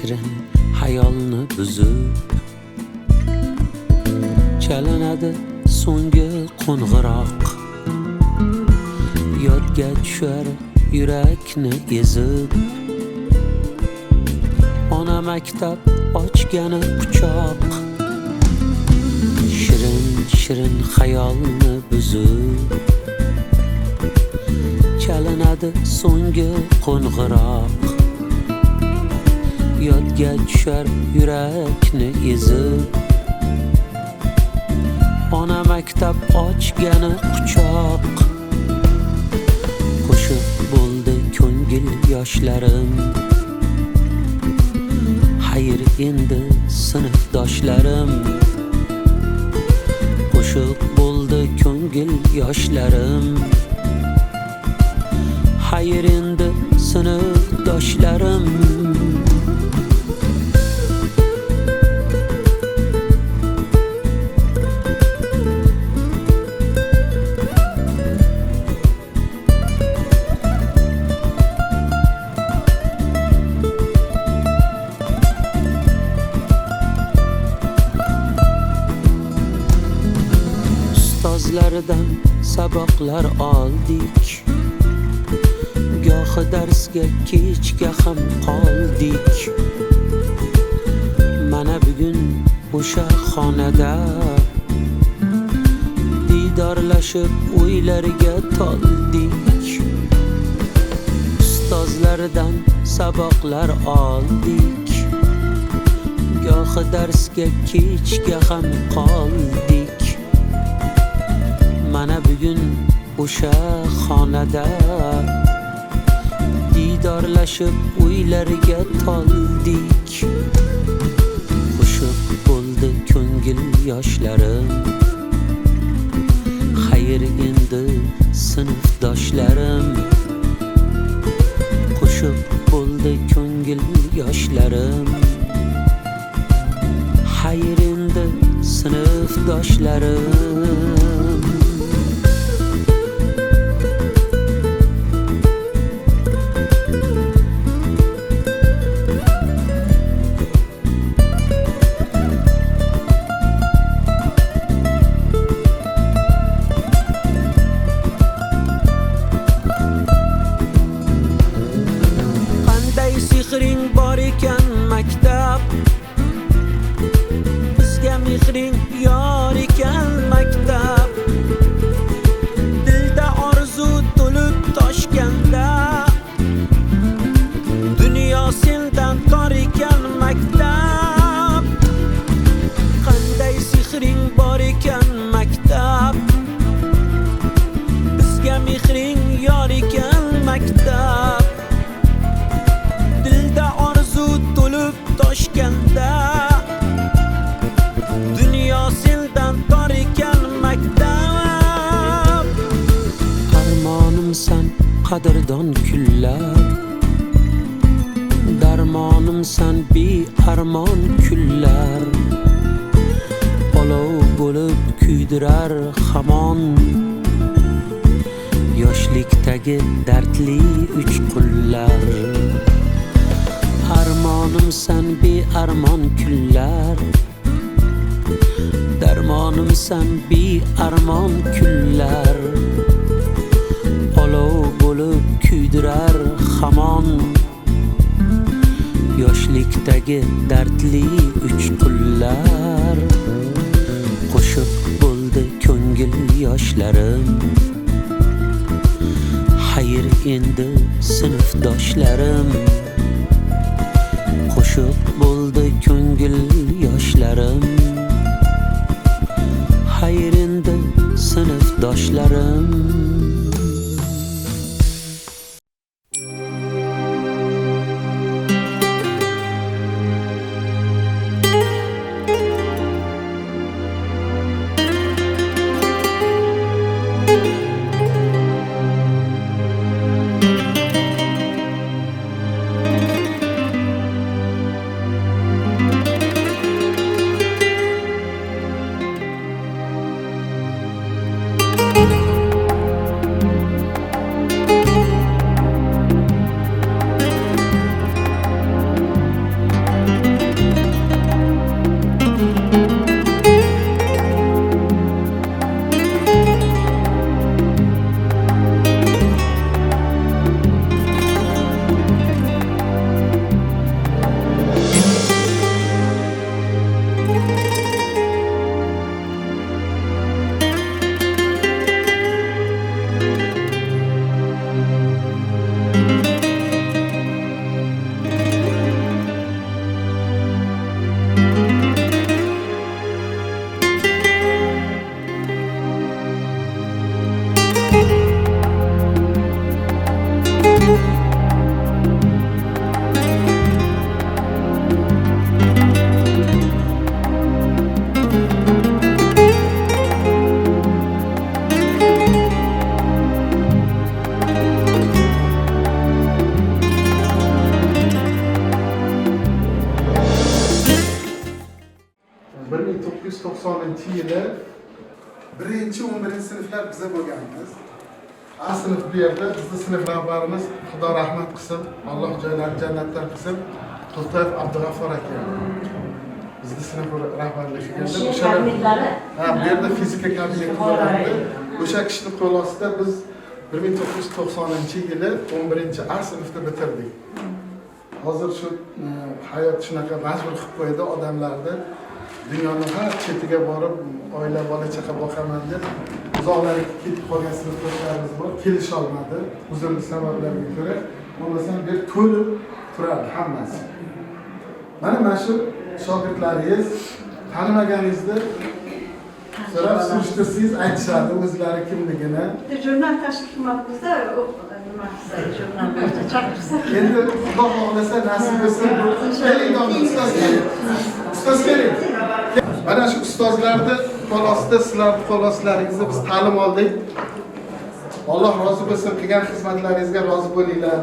shirin hayolni buzib chalinadi so'nggi qo'ng'iroq. Yodga tushar yurakni ezib, ona maktab ochgani quchoq. Shirin shirin hayolni buzib chalinadi so'nggi qo'ng'iroq. Yodga tushar yurakni ezib, ona maktab ochgani quchoq. Qo'shib bo'ldi ko'ngil yoshlarim, xayr endi sinfdoshlarim. Qo'shib bo'ldi ko'ngil yoshlarim, xayr endi sinfdoshlarim. Ustozlardan saboqlar oldik, gohi darsga kechga ham qoldik. Mana bugun o'sha xonada diydorlashib o'ylarga toldik. Ustozlardan saboqlar oldik, gohi darsga kechga ham qoldik. Mana bugun o'sha xonada diydorlashib o'ylarga toldik. Qo'shib bo'ldi ko'ngil yoshlarim, xayr endi sinfdoshlarim. Qo'shib bo'ldi ko'ngil yoshlarim, xayr endi sinfdoshlarim. Mehring bor ekan maktab, bizga mehring yor ekan maktab. Dilda orzu to'lib toshganda, dunyo sendan tor ekan maktab. Qanday sehring bor ekan maktab, bizga mehring yor ekan maktab. Toshganda, dunyo sendan tor ekan maktab. Armonimsan qadrdon kunlar, darmonimsan bearmon kunlar. Olov bo'lib kuydirar hamon, yoshlikdagi dardli uchqunlar. Armonimsan bearmon kunlar, darmonimsan bearmon kunlar. Olov bo'lib kuydirar hamon, yoshlikdagi dardli uchqunlar. Qo'shib bo'ldi ko'ngil yoshlarim, xayr endi sinfdoshlarim. Qo'shib bo'ldi ko'ngil yoshlarim, xayr endi sinfdoshlarim. 1990-yili 1-11 sinflar biza bo'lganmiz. A sinf bu yerda bizning sinf rahbarimiz Xudo rahmat qilsin, Alloh joylarini jannatdan qilsin, To'rtayev Abdug'affor aka. Bizning sinf rahbarligiga bu yerda fizika kabineti bo'ladi. O'sha kishining qo'l ostida biz 1990-yili 11 A sinfda bitirdik. Hozir shu hayot shunaqa majbur qilib qo'ydi odamlarni dunyoning har chetiga borib oila bola chaqa boqaman deb uzoqlarga ketib qolgan sinfdoshlarimiz bor, kelisha olmadi uzrli sabablarga ko'ra. Bo'lmasam bir to'lib turadi hammasi. Mana shu shogirdlaringiz tanimaganingizni so'rab surishtirsangiz aytishadi o'zlari kimligini. Jurnal tashkil qilmoqmizda, nima qilsak, jurnalga chaqirsak. Endi Xudo xohlasa nasib bo'lsa, keling ustoz keling. Ustoz keling. Mana shu ustozlarni qo'l ostida sizlarning qo'l ostlaringizda biz ta'lim oldik. Alloh rozi bo'lsin, qilgan xizmatlaringizga rozi bo'linglar.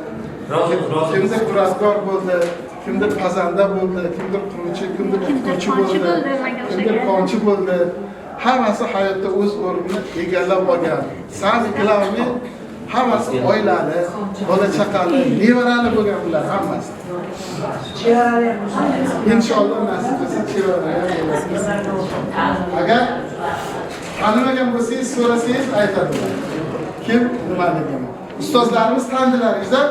Kimdir duradgor bo'ldi, kimdir pazanda bo'ldi, kimdir quruvchi, kimdir o'qituvchi bo'ldi, kimdir konchi bo'ldi. Hammasi hayotda o'z o'rnini egallab olgan. Sani Glavni hammasi oilali, bola chaqali, nevarali bo'lgan bular hammasi. Inshaalloh nasib bo'lsa chevarali bo'lasiz. Agar tanimagan bo'lsangiz, so'rasangiz aytadilar. Kim nimaligini. Ustozlarimiz tandilaringizda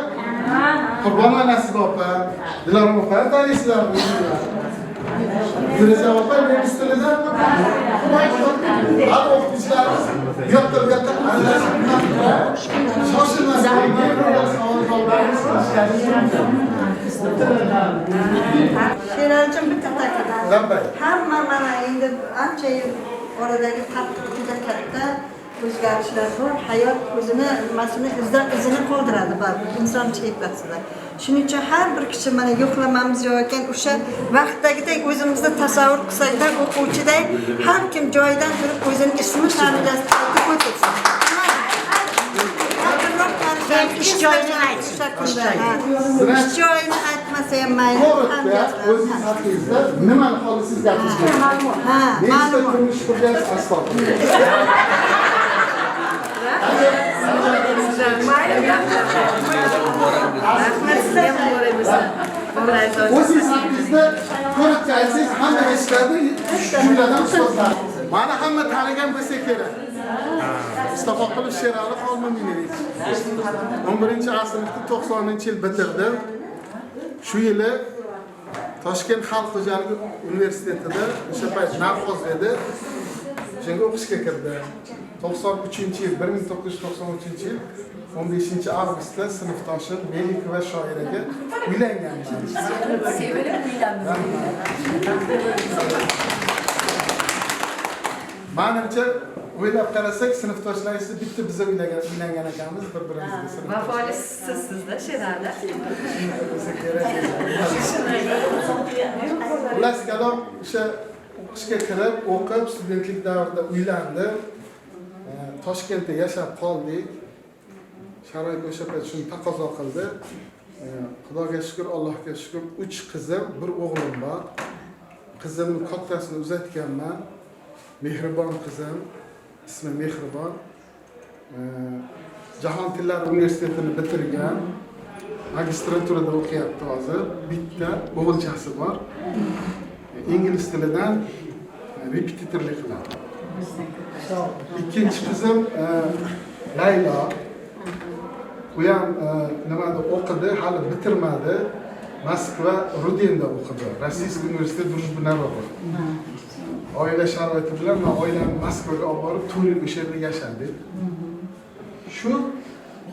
Qurbon onasiga opa, Dilorom opa tanıysizlarmi? Yureza opa nemis tilida hali o'qituvchilarimiz yoqqa shoshilmasdan Sheraljon bitta ta'kidladim. Hamma mana endi ancha yil oradagi farq juda katta o'zgarishlar bor. Hayot o'zini nimasini izini qoldiradi baribir inson chehrasida. Shuning uchun har bir kishi mana yo'qlamamiz yo'qkan o'sha vaqtdagidek o'zimizni tasavvur qilsak-da o'quvchiday har kim joyidan turib o'zini ismi familiyasini aytib o'tsin. Ish joyini aytsin. Ish joyini aytmasa ham mayli. O'zingiz haqingizda nimani xohlasangiz gapiringiz. Ha, ma'lum. Turmush qurgansiz asbob. O'zingiz haqingizda ko'rib aytsangiz hamma eshitadi, jumladan ustozlar. Mana hamma tanigan bo'lsa kerak. Mustafa Qulov Sherali Xolmuminovich 11 A sinfda 90-yil bitirdim. Shu yili Toshkent xalq xo'jaligi universitetida o'sha payt narxoz edi. Shunga o'qishga kirdi. 93-yil 1993-yil 15-avgustda sinfdoshim Melikova shoiraga uylangan. Sevilib uylandim. Menimcha o'ylab qarasak sinfdoshlaringizni bitta biza uylangan ekanmiz bir-birimizga sinf. Vafolisiz-sizda Sherali. Xullas kalom o'sha o'qishga kirib, o'qib, studentlik davrida uylandim. Toshkentda yashab qoldik. Sharoit o'sha payt shuni taqozo qildi. Xudoga shukr, Allohga shukr, 3 qizim, 1 o'g'lim bor. Qizimning kattasini uzatganman. Mehribon qizim, ismi Mehribon. Jahon tillari universitetini bitirgan. Magistraturada o'qiyapti hozir. Bitta o'g'ilchasi bor. Ingliz tilidan repetitorlik qiladi. Ikkinchi qizim Laylo. U ham nimada o'qidi, hali bitirmadi. Moskva Rudenda o'qidi. Rossiyskiy universitet Drujba Narodov. Oila sharoiti bilan men oilamni Moskvaga olib borib, 4 yil o'sha yerda yashadik. Shu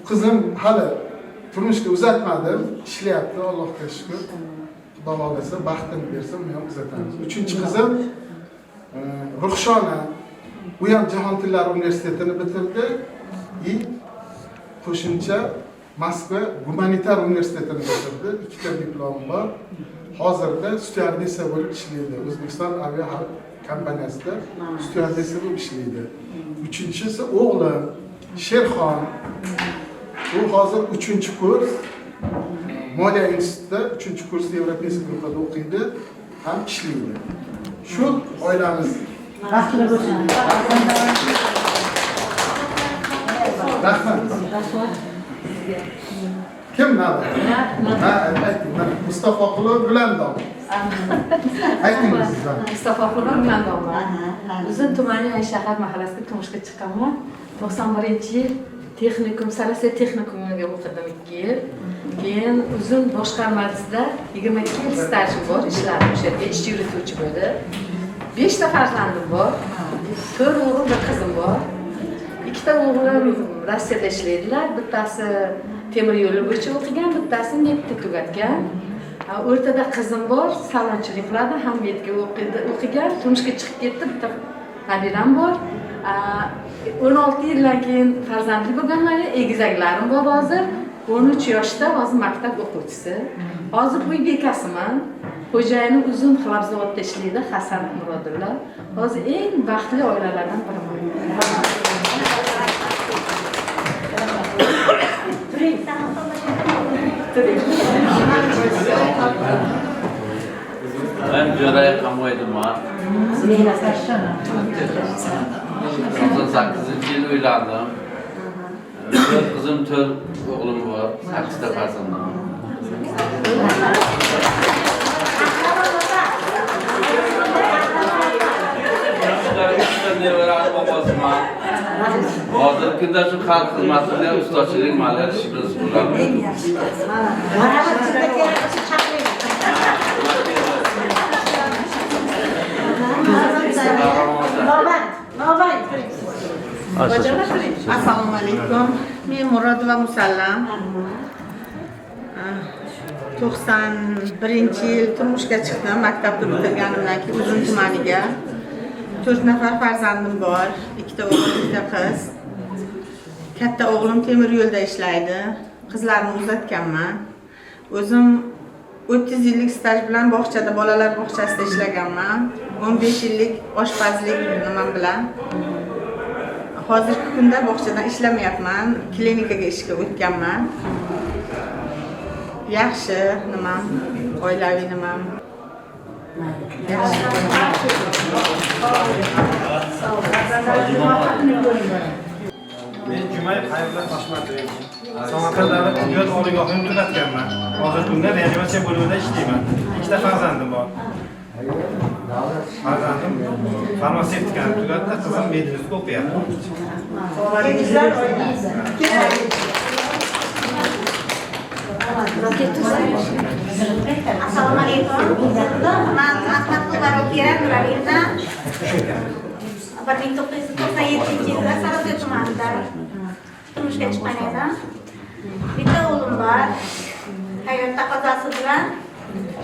qizim hali turmushga uzatmadim, ishlayapti, Allohga shukr. Xudo xolasa baxtini bersa, men ham uzatamiz. 3-qizim Ruxshona. U ham Jahon tillari universitetini bitirdi. Qo'shimcha Moskva gumanitar universitetini bitirdi. 2 ta diplomi bor. Hozirda styuardessa bo'lib ishlaydi. O'zbekiston avia kompaniyasida styuardessa bo'lib ishlaydi. 3-si o'g'lim Sherxon. U hozir 3-kurs Moliya institutida 3-kursda Yevropeyskiy guruhida o'qiydi, ham ishlaydi. Shu oilamiz. Baxtli bo'lsin. Rahmat. Kim navbat? Ha, ayting. Mustafa Quli Gulandom. Aytingiz sizdan. Mustafa Quli Gulandom. Uzun tumani shahar mahallasida turmushga chiqqanman. 91-yil texnikum, Sarasiya texnikumiga o'qidim 2 yil. Keyin uzun boshqarmasida 22 yil stajim bor, ishladim o'sha yerda ish yurituvchi bo'lib. 5 ta farzandim bor. 4 o'g'il, 1 qizim bor. 2 ta o'g'lim Rossiyada ishlaydilar. Bittasi temir yo'l bo'yicha o'qigan, bittasi neftni tugatgan. O'rtada qizim bor, salonchilik qiladi, Hamyetga o'qigan, turmushga chiqib ketdi, bitta nabiram bor. 16 yildan keyin farzandli bo'lganman, egizaklarim bor hozir. 13 yoshda hozir maktab o'quvchisi. Hozir uy bekasiman. Xo'jayinim uzun xilab-zavodda ishlaydi, Hasan Murodullo. Hozir eng baxtli oilalardan biriman. Ben Joray Kamoyduman. 98 yıl uylandım. 4 kızım, 4 oğlum var. 8 de farzandım. Hozirgi kunda shu xalq xizmatida ustachilik mallar ishimiz bo'ladi. Assalomu alaykum. Men Murodova Musallam. 91-yil turmushga chiqdim. Maktabni bitirganimdan keyin Uzun tumaniga. 4 nafar farzandim bor. 2 ta o'g'il, 1 ta qiz. Katta o'g'lim temir yo'lda ishlaydi. Qizlarni uzatganman. O'zim 30 yillik staj bilan bog'chada, bolalar bog'chasida ishlaganman. 15 yillik oshpazlik nimam bilan. Hozirgi kunda bog'chadan ishlamayapman. Klinikaga ishga o'tganman. Yaxshi nimam, oilaviy nimam. Men Jumayev Hayotlar Toshmatovich. Samarqand davlat tibbiyot oliygohini tugatganman. Hozirgi kunda reanimatsiya bo'limida ishlayman. 2 ta farzandim bor. Farzandim farmatsevtikani tugatdi, qizim medinskop o'qiyapti. Assalomu alaykum. Men Ahmad Mubarakira Nuralina. 1997-yilda Sarasiya tumanida turmushga chiqqan edim. Bitta o'g'lim bor. Hayot taqozosi bilan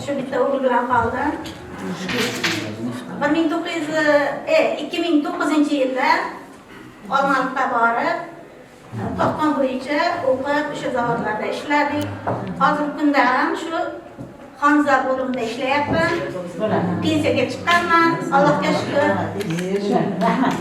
shu bitta o'g'il bilan qoldim. 2009-yilda Olmaliqqa borib, to'xtam bo'yicha o'qib, o'sha zavodlarda ishladik. Hozirgi kunda ham shu Xonza bo'limida ishlayapman. Pensiyaga chiqqanman. Allohga shukr. Rahmat.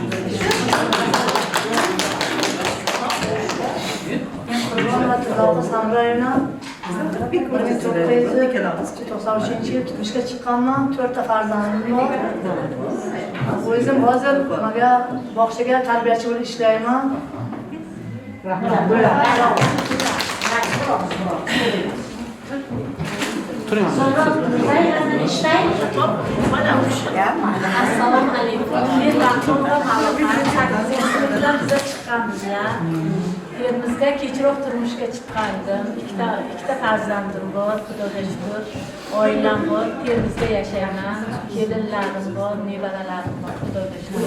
yil turmushga chiqqanman, 4 ta farzandim bor. O'zim hozir mana bog'chaga tarbiyachi bo'lib ishlayman. Assalomu alaykum. Men Laqo'da bilan biza chiqqanmiz ya. Erimizga kechroq turmushga chiqqandim. Ikkita farzandim bor, Xudoga shukr. Oilam bor, Termizda yashayman. Kelinlarim bor, nevaralarim bor, Xudoga shukr.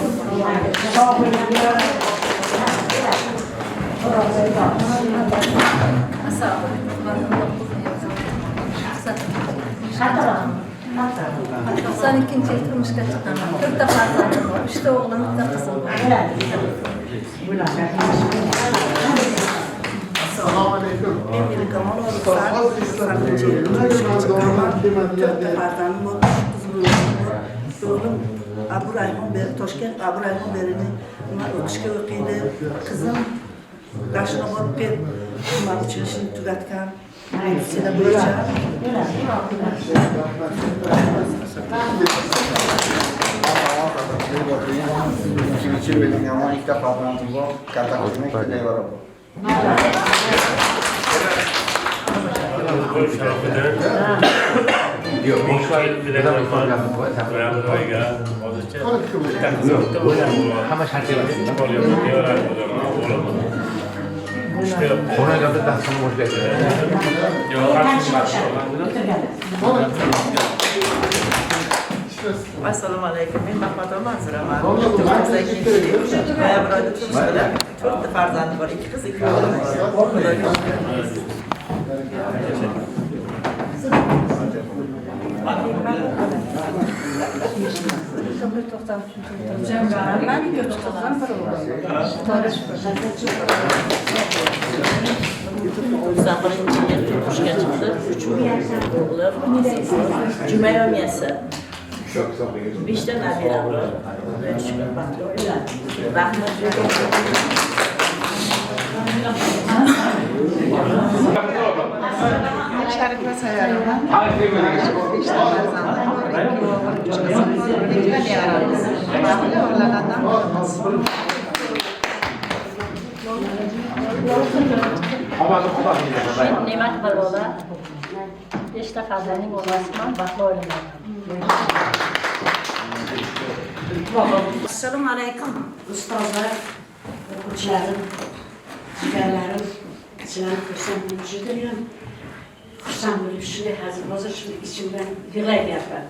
Assalomu alaykum. 92-yil turmushga chiqqanman. 4 ta farzandim bor, 3 ta o'g'lim, 1 ta qizim bor. Assalomu alaykum. Men Kamolova Ruslan. 4 ta farzandim bor, o'g'lim Abu Rayhon beri Toshkent Abu Rayhon berini o'qishga o'qiydi. Qizim Dashnobod pet tuman uchrashini tugatgan. Meditsina bo'yicha. Üçüncü bölüm yaman ilk defa farzandım var. Katakizme ikide var bu. Yok, boşlar bir de Hamma shartga ona göre de dasturni Assalomu alaykum. Men Mahmato Manzuraman. Noyabrda turmushda 4 ta farzandim bor. 2 qiz, 2 o'g'lim. Birinchi yil turmushga chiqdi. 3 o'g'lim, Jumayomiyasi. 5 ta nabiram bor. Rahmat. Şarkı sayarım. İşte Ne'mat Balola, 5 ta farzandning onasiman, Bahlo o'laman. Assalomu alaykum ustozlar, o'quvchilarim, jigarlarim. Sizlarni ko'rsam judayam xursand bo'lib shunday hozir shunday ichimdan yig'layapman.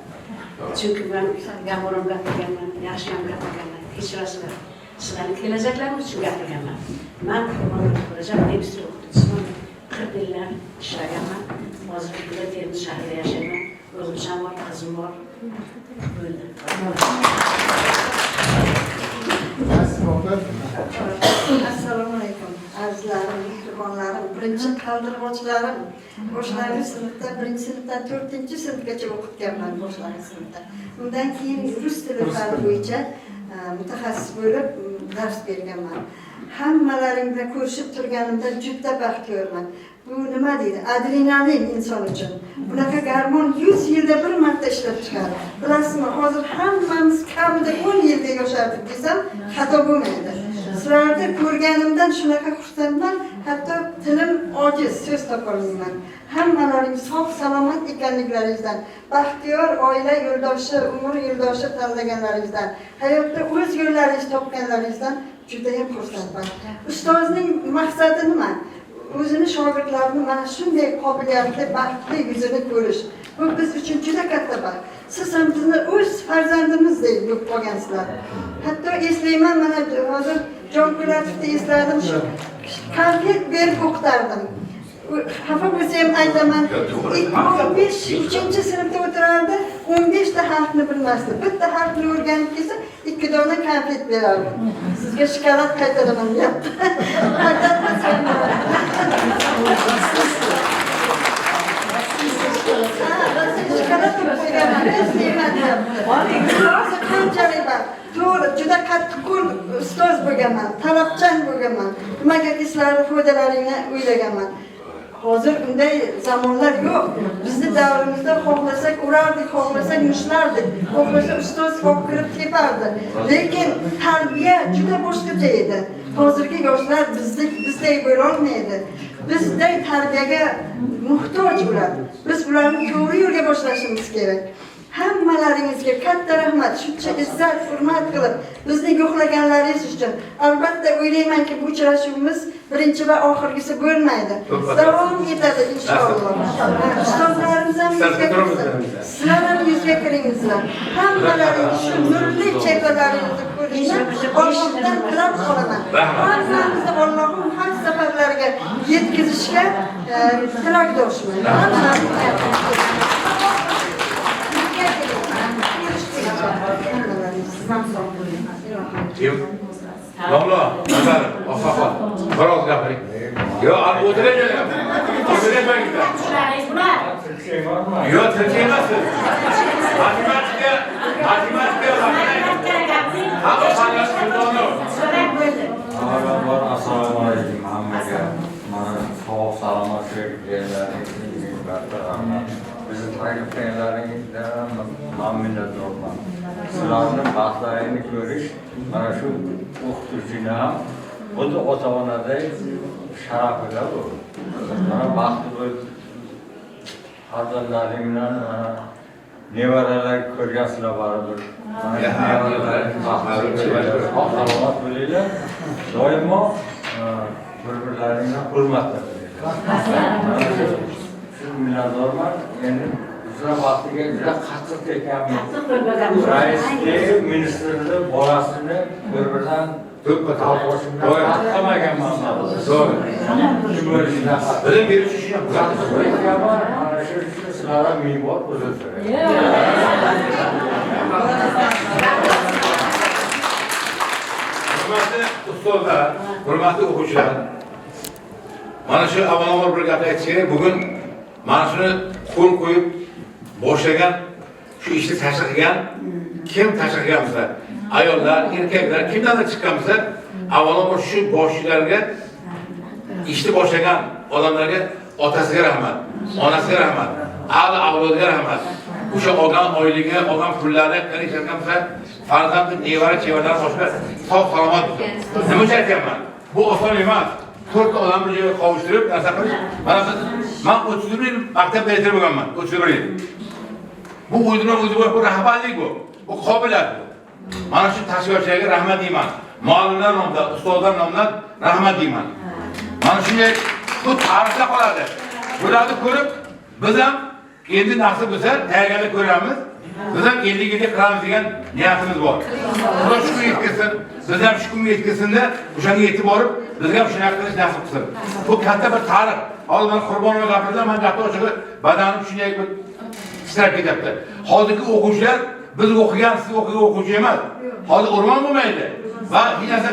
Chunki men gamorim gapirganman, yaxshi ham gapirganman. Kechirasizlar. Sizlarning kelajaklaringiz uchun gapirganman. Men hurmatli nemis o'qituvchisiman. 40 yillar ishlaganman. Hozir Termiz shahrida yashayman. O'g'ilcham bor, qizim bor. Bo'ldi. Assalomu alaykum. Azizlarim, mehribonlarim, birinchi qaldirg'ochilarim, boshlang'ich sinfda, birinchi sinfdan 4-sinfgacha o'qitganman boshlang'ich sinfda. Undan keyin rus tili fani bo'yicha mutaxassis bo'lib dars berganman. Hammalaringni ko'rishib turganimda juda baxtiyorman. Bu nima deydi? Adrenalin inson uchun. Bunaqa garmon 100 yilda bir marta ishlab chiqadi. Bilasizmi, hozir hammamiz kamida 10 yilda yoshardik desam, xato bo'lmaydi. Sizlarni ko'rganimdan shunaqa xursandman, hatto tilim ojiz, so'z topolmayman. Hammalaringiz sog' salomat ekanliklaringizdan, baxtiyor oila yo'ldoshi, umr yo'ldoshi tanlaganlaringizdan, hayotda o'z yo'llaringizni topganlaringizdan juda ham xursandman. Ustozning maqsadi nima? O'zini shogirdlarini mana shunday qobiliyatli, baxtli yuzini ko'rish. Bu biz uchun juda katta baxt. Siz ham bizni o'z farzandimizdek bo'lib qolgansizlar. Hatto eslayman, mana hozir Jonqulatovni esladim, shu konfet berib o'qitardim. Xafa bo'lsam aytaman, 5-sinfda o'tirardi, 15 ta harfni bilmasdi. Bitta harfni o'rganib kelsa, 2 dona konfet berardi. Sizga shokolad qaytaraman deyapti. Qanchalik bor. To'g'ri, juda qattiqqo'l ustoz bo'lganman, talabchan bo'lganman. Nimaga sizlarning foydalaringni o'ylaganman. Hozir unday zamonlar yo'q. Bizni davrimizda xohlasak urardik, xohlasak mushlardik, xohlasa ustoz olib kirib tepardi. Lekin tarbiya juda boshqacha edi. Hozirgi yoshlar bizdek bo'la olmaydi. Bizday tarbiyaga muhtoj ular. Biz ularni to'g'ri yo'lga boshlashimiz kerak. Hammalaringizga katta rahmat, shuncha izzat, hurmat qilib bizni yo'qlaganlaringiz uchun. Albatta o'ylaymanki, bu uchrashuvimiz birinchi va oxirgisi bo'lmaydi. Davom etadi inshaalloh. Ustozlarimiz ham yuzga kirsin. Sizlar ham yuzga kiringizlar. Hammalaringiz shu nurli chehralaringizni ko'rishni Allohdan tilab qolaman. Hammamizni Allohning haq safarlariga yetkazishga tilakdoshman. Domla, nazar, ofafa. Biroz gapiring. Yo, o'tirajak. O'tirajmangizlar. Yo, tilkaymassiz. Matematika. Hamma fanlar shundoni. Avvalambor assalomu alaykum hammaga. Mana sog' salomatlik berlaringiz rahmat. Bizni takliflaringizni ham minnatdorman. Sizlarning baxtlaringizni berish mana shu o'qituvchini ham xuddi ota-onaday sharafiga bu. Mana baxtli bo'lib farzandlaring bilan nevaralar ko'rgansizlar baribir. Salomat bo'linglar. Doimo bir-birlaringni hurmatla qilinglar. Shu minnatdorman. Endi juda vaqtiga juda qattiq tekanman. Raisni, ministrni, bolasini bir-biridan qatqamaganman. To'g'ri. Shu bo'lishida bilim berish uchun qattiq tekanman. Mana shu sizlarga ming bor uzr so'rayman. Hurmatli ustozlar, hurmatli o'quvchilar. Mana shu avvalambor bir gap aytish kerak. Bugun mana shuni qo'l qo'yib boshlagan, shu ishni tashkil qilgan, kim tashkil qilgan bo'lsa, ayollar, erkaklar, kimdandir chiqqan bo'lsa, avvalambor shu boshchilarga, ishni boshlagan odamlarga otasiga rahmat, onasiga rahmat, avlodiga rahmat. O'sha olgan oyligi, olgan pullari qilishgan bo'lsa, farzandi, nevara, chevarlar boshqa sog' salomat bo'lsin. Nima uchun aytyapman? Bu oson emas. 4 odamni bir joyga qovushtirib, narsa qilish. Mana men 31 yil maktab direktori bo'lganman. 31 yil. Bu o'zidan o'zi bu rahbarlik bu. Bu qobiliyat bu. Mana shu tashkilotchilarga rahmat deyman. Muallimlar nomidan, ustozlar nomidan rahmat deyman. Mana shunday bu tarixda qoladi. Bularni ko'rib biz ham endi nasib bo'lsa tayyorgarlik ko'ramiz. Biz ham 50 yilga qilamiz degan niyatimiz bor. Xudo shu yetkazsin, biz ham shu kunga yetkazsin-da, o'shanga yetib borib, bizga ham shunaqa qilish nasib qilsin. Bu katta bir tarix. Hozir men Qurbonova gapirdim, men gapni ochig'i badanim shunday bir ishtirok etyapti. Hozirgi o'quvchilar biz o'qigan, siz o'qigan o'quvchi emas. Hozir o'rmon bo'lmaydi va hech narsa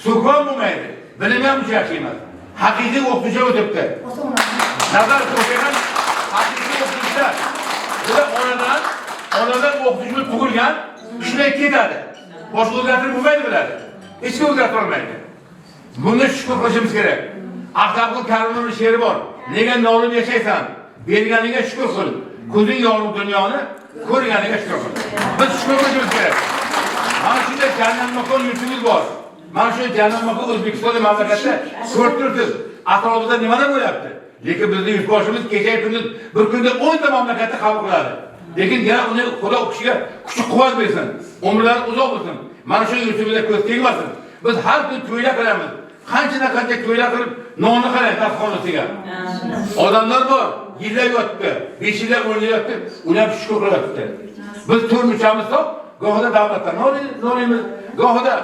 so'kon bo'lmaydi. Bilim ham uncha yaxshi emas. Haqiqiy o'qituvchilar o'tibdi. Nazar qo'ygan haqiqiy o'qituvchilar. Bular onadan o'qituvchi tug'ilgan, shunday ketadi. Boshqa o'zgartirib bo'lmaydi bularni. Hech kim o'zgartira olmaydi. Buni shukr qilishimiz kerak. Ahtabul Karimning she'ri bor. Nega nolib yashaysan? Berganiga shukr qil. Ko'zing yorug' dunyoni, ko'rganiga shukr qil. Biz shukr qilishimiz kerak. Mana shunday jannat makon yurtimiz bor. Mana shu jannat makon O'zbekistonda mamlakatda ko'rib turibsiz. Atrofida nimalar bo'lyapti? Lekin bizning yurtboshimiz kecha kunduz bir kunda 10 ta mamlakatda qabul qiladi. Lekin yana uni Xudo o'qishiga kuch-quvvat bersin. Umrlari uzoq bo'lsin. Mana shu yurtimizda ko'z tegmasin. Biz har kun to'ylar qilamiz. Qancha to'ylar qilib, nonni qarang dasturxonasiga. Odamlar bor, yillar yotibdi, 5 yillar o'ynayapti, ular shukr qilyapti. Biz turmuchamiz top, go'hida davlatdan nolimiz, go'hida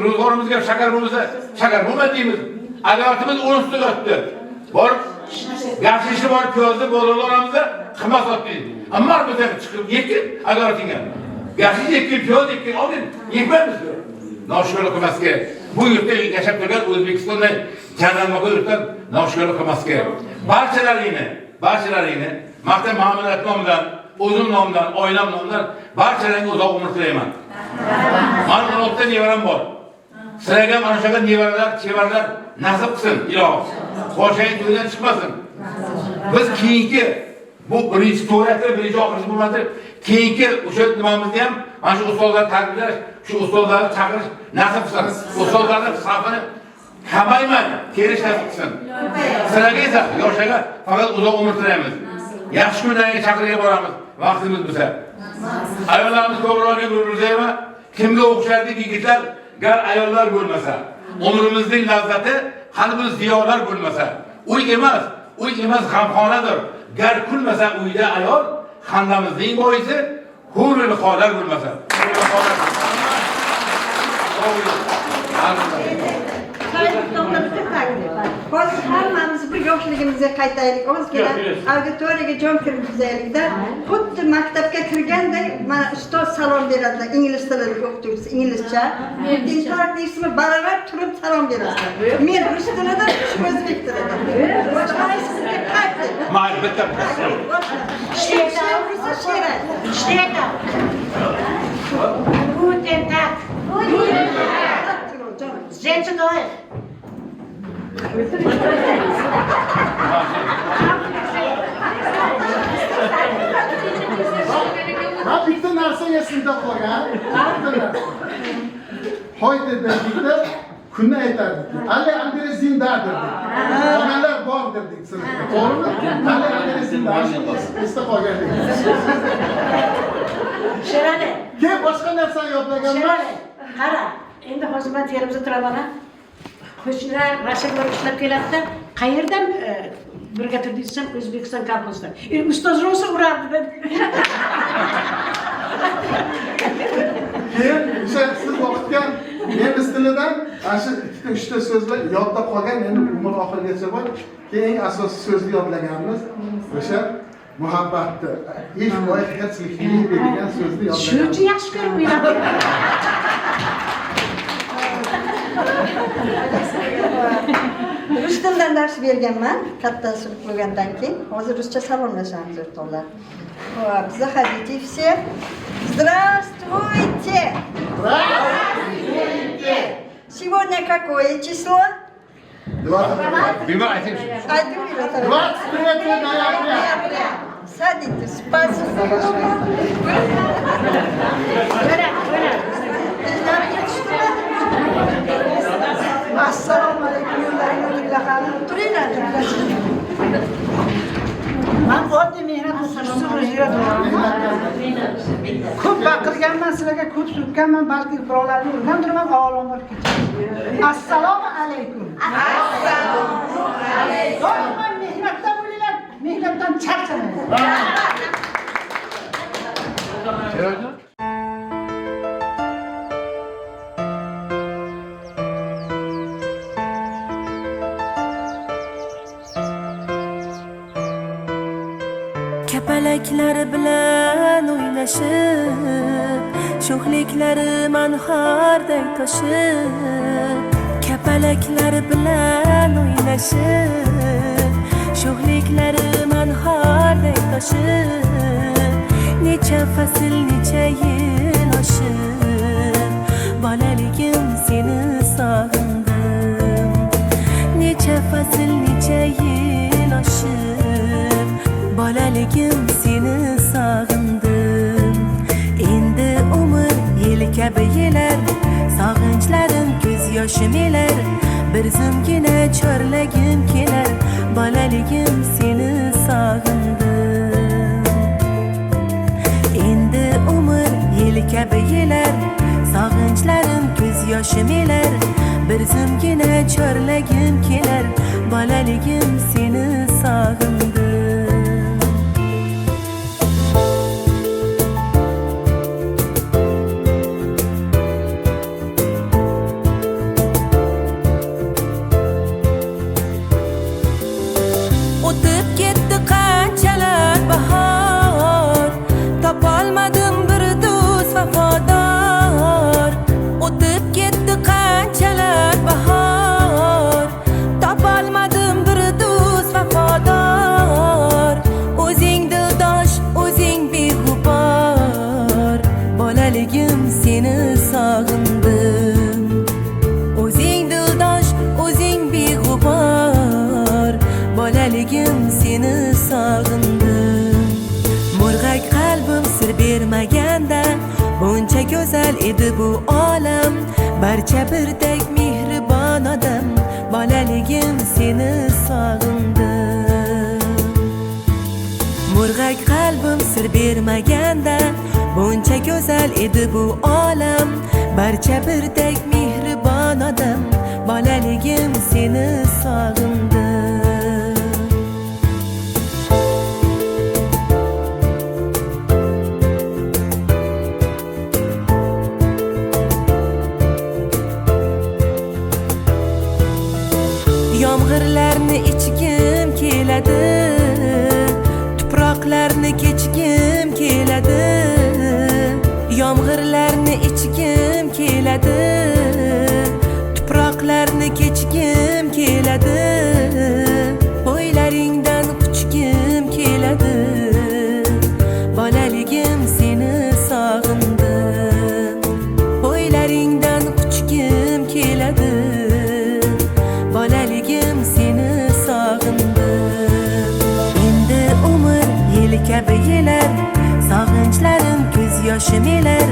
ro'zg'orimizga shakar bo'lsa, shakar bo'lmaydi deymiz. Agarimiz 10 ustida yotibdi. Bor, yaxshi bor, piyozni bozorlarimizda qimmat sotdik. Ammo bizga chiqib yekin agaratinga. Yaxshi yekin, piyoz yekin, olin, yeymaymiz. Noshukrlik qilmas kerak. Bu yurtda yashab turgan O'zbekistonda jannatga yurtdan noshukrlik qilmas kerak. Barchalaringni Maqtam Muhammad nomidan, o'zim nomidan, oilam nomidan barchalaringga uzoq umr tilayman. Mana 16 ta nevaram bor. Sizlarga mana shunaqa nevaralar, chevarlar nasib qilsin, ilohim. Boshayni to'ydan chiqmasin. Biz keyingi bu birinchi to'yatlar, birinchi oxirgi bo'lmadi. Keyingi o'sha nimamizni ham mana shu ustozlar tarbiyalash, shu ustozlarni chaqirish nasib qilsin. Ustozlarning safini kamayman, kelish nasib qilsin. Sizlarga esa yoshlarga faqat uzoq umr tilaymiz. Yaxshi kunlarga chaqirga boramiz, vaqtimiz bo'lsa. Ayollarimiz ko'proq yuribizmi? Kimga o'xshaydi yigitlar, gar ayollar bo'lmasa, umrimizning lazzati qalbimiz ziyolar bo'lmasa, uy emas g'amxonadir. Gar kulmasa uyda ayol, xandamizning boisi hurul xolar bo'lmasa. Hozir hammamiz bir yoshligimizga qaytaylik. Ozgina auditoriyaga jon kirgizaylik-da. Xuddi maktabga kirganday mana ustoz salom beradilar. Ingliz tilida o'qituvchisi, inglizcha. Internetda ismi baravar turib salom beradilar. Men rus tilida, o'zbek tilida. Boshqalarga qaytdi. Mayli, bitta. Shteta. Guten Tag. Sehr zu doll. Bitta narsa esimda qolgan. Hoyde dedikdə kunni aytardik. Ali Andrey zindadir. Qolganlar bor dedik sinfda. To'g'rimi? Ali Andrey zindadir. Esda qolgandik. Sherali. Keyin boshqa narsani yodlaganman. Sherali. Qara, endi hozir men terimizda turaman. Qo'shnilar mashinalar ishlab keladi-da, qayerdan birga turdingizsan? O'zbekiston kolxozdan. Ustoz Rosa urardi deb. Keyin o'sha siz o'qitgan nemis tilidan ana shu ikkita uchta so'zlar yodda qolgan, endi umr oxirigacha bor. Keyin eng asosiy so'zni yodlaganmiz o'sha muhabbatni. Ich euch herzlich liebe degan so'zni yodlaganmiz. Shuncha yaxshi ko'rib o'yladi. Rus tilidan dars berganman, katta sinf bo'lgandan keyin. Hozir ruscha salomlashamiz o'rtoqlar. Вот, заходите все. Здравствуйте! Здравствуйте! Сегодня какое число? 23 ноября. Садитесь, спасибо большое. Assalomu alaykum. Turinglar. Ben oddiy mehnat o'quvchisi ko'p baqirganman, sizlarga ko'p so'kkanman, balki birovlarni urgan turaman, olam bo'lib ketadi. Assalomu alaykum. Assalomu alaykum. Doimo mehnatda bo'linglar, mehnatdan charchamanglar. Kapalaklari bilan o'ynashib, sho'xliklari manharday toshib. Kapalaklari bilan o'ynashib, sho'xliklari manharday toshib. Necha fasl, necha yil oshib, bolaligim seni sog'indim. Necha fasl, necha yil oshib, bolaligim seni sog'indim. Endi umr yil kabi yelar, sog'inchlarim ko'z yoshim elar. Bir zumgina chorlagim kelar, bolaligim seni sog'indim. Endi umr yil kabi yelar, sog'inchlarim ko'z yoshim elar. Bir zumgina chorlagim kelar, bolaligim seni sog'indim. Buncha go'zal edi bu olam, barcha birdek mehribon odam. Bolaligim seni sog'indim. Murg'ak qalbim sir bermaganda, buncha go'zal edi bu olam, barcha birdek mehribon odam. Bolaligim seni sog'indim. Yomg'irlarni ichgim keladi, tuproqlarni kechgim keladi. Yomg'irlarni ichgim keladi, tuproqlarni kechgim keladi. Bo'ylaringdan quchgim keladi, bolaligim seni sog'indim. Bo'ylaringdan quchgim keladi, bolaligim seni sog'indim. Endi umr yil kabi yelar, sog'inchlarim ko'z yoshim elar.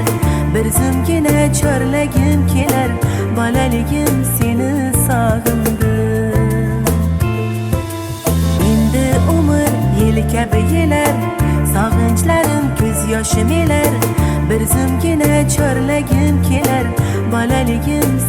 Bir zumgina chorlagim kelar, boshim elar bir zumgina chorlagim kelar bolaligim